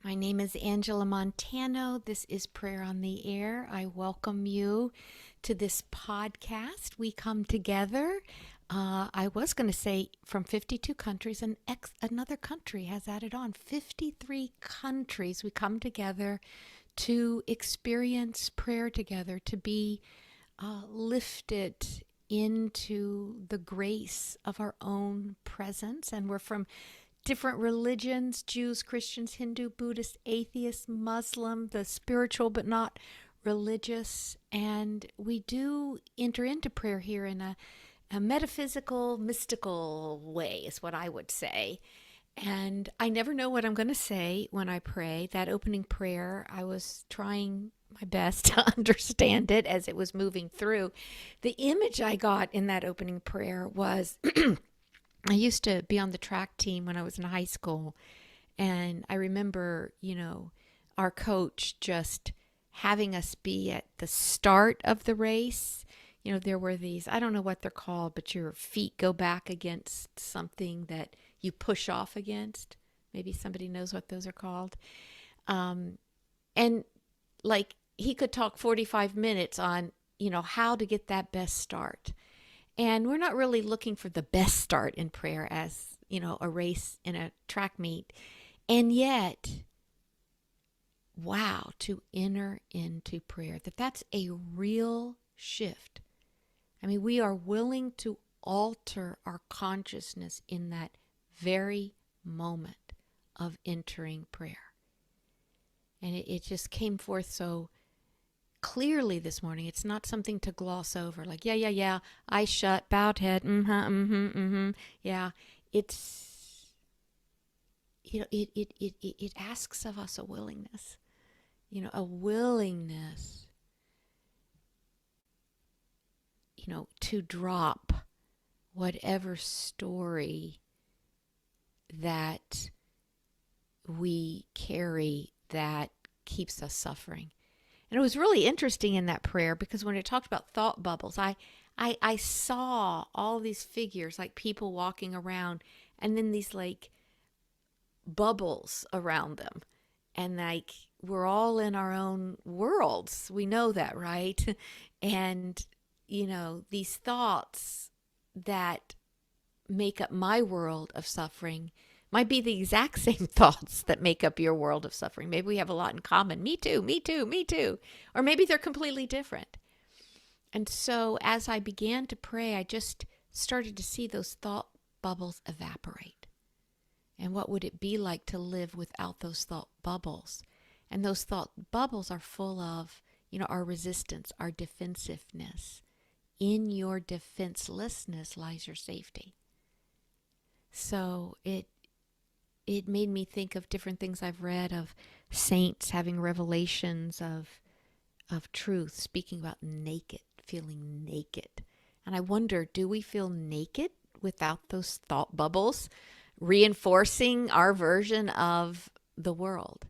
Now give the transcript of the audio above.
My name is Angela Montano. This is Prayer on the Air. I welcome you to this podcast. We come together. I was going to say from 52 countries, and another country has added on 53 countries. We come together to experience prayer together, to be lifted into the grace of our own presence. And we're from different religions: Jews, Christians, Hindu, Buddhist, atheist, Muslim, the spiritual but not religious. And we do enter into prayer here in a metaphysical, mystical way, is what I would say. And I never know what I'm going to say when I pray. That opening prayer, I was trying my best to understand it as it was moving through. The image I got in that opening prayer was I used to be on the track team when I was in high school. And I remember, our coach just having us be at the start of the race. There were these, I don't know what they're called, but your feet go back against something that you push off against. Maybe somebody knows what those are called. And like he could talk 45 minutes on, how to get that best start. And we're not really looking for the best start in prayer as, a race in a track meet. And yet, wow, to enter into prayer, that's a real shift. I mean, we are willing to alter our consciousness in that very moment of entering prayer. And it just came forth so clearly this morning. It's not something to gloss over, like, yeah, eyes shut, bowed head, yeah. It's, it asks of us a willingness, to drop whatever story that we carry that keeps us suffering. And it was really interesting in that prayer because when it talked about thought bubbles, I saw all these figures, like people walking around, and then these like bubbles around them. And like we're all in our own worlds. We know that, right? And, these thoughts that make up my world of suffering might be the exact same thoughts that make up your world of suffering. Maybe we have a lot in common. Me too, me too, me too. Or maybe they're completely different. And so as I began to pray, I just started to see those thought bubbles evaporate. And what would it be like to live without those thought bubbles? And those thought bubbles are full of, our resistance, our defensiveness. In your defenselessness lies your safety. So it made me think of different things I've read of saints having revelations of truth, speaking about naked, feeling naked. And I wonder, do we feel naked without those thought bubbles reinforcing our version of the world?